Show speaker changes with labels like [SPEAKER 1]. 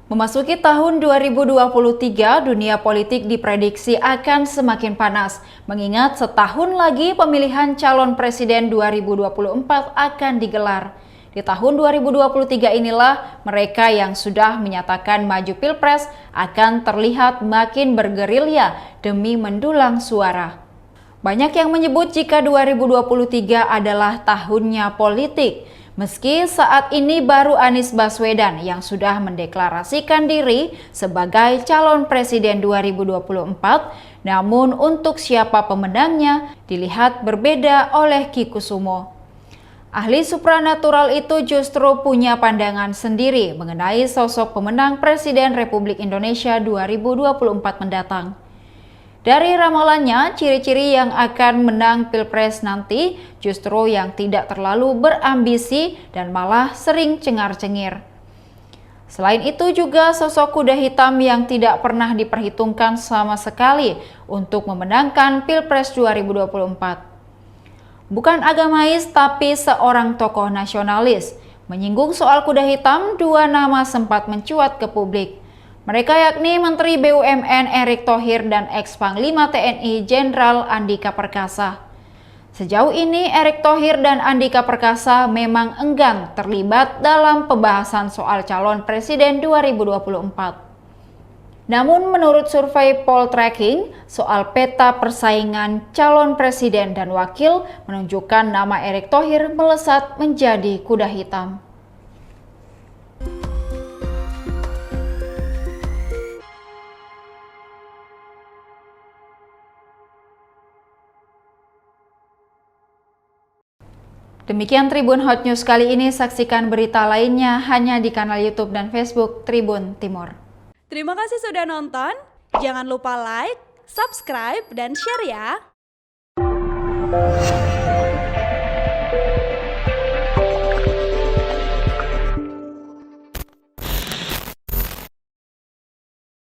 [SPEAKER 1] Memasuki tahun 2023, dunia politik diprediksi akan semakin panas, mengingat setahun lagi pemilihan calon presiden 2024 akan digelar. Di tahun 2023 inilah mereka yang sudah menyatakan maju pilpres akan terlihat makin bergerilya demi mendulang suara. Banyak yang menyebut jika 2023 adalah tahunnya politik. Meski saat ini baru Anies Baswedan yang sudah mendeklarasikan diri sebagai calon presiden 2024, namun untuk siapa pemenangnya dilihat berbeda oleh Ki Kusumo. Ahli supranatural itu justru punya pandangan sendiri mengenai sosok pemenang Presiden Republik Indonesia 2024 mendatang. Dari ramalannya, ciri-ciri yang akan menang pilpres nanti justru yang tidak terlalu berambisi dan malah sering cengar-cengir. Selain itu juga sosok kuda hitam yang tidak pernah diperhitungkan sama sekali untuk memenangkan pilpres 2024. Bukan agamais tapi seorang tokoh nasionalis. Menyinggung soal kuda hitam, dua nama sempat mencuat ke publik. Mereka yakni Menteri BUMN Erick Thohir dan ex-Panglima TNI Jenderal Andika Perkasa. Sejauh ini Erick Thohir dan Andika Perkasa memang enggan terlibat dalam pembahasan soal calon presiden 2024. Namun menurut survei Poltreking, soal peta persaingan calon presiden dan wakil menunjukkan nama Erick Thohir melesat menjadi kuda hitam. Demikian Tribun Hot News kali ini, saksikan berita lainnya hanya di kanal YouTube dan Facebook Tribun Timur.
[SPEAKER 2] Terima kasih sudah nonton, jangan lupa like, subscribe, dan share ya!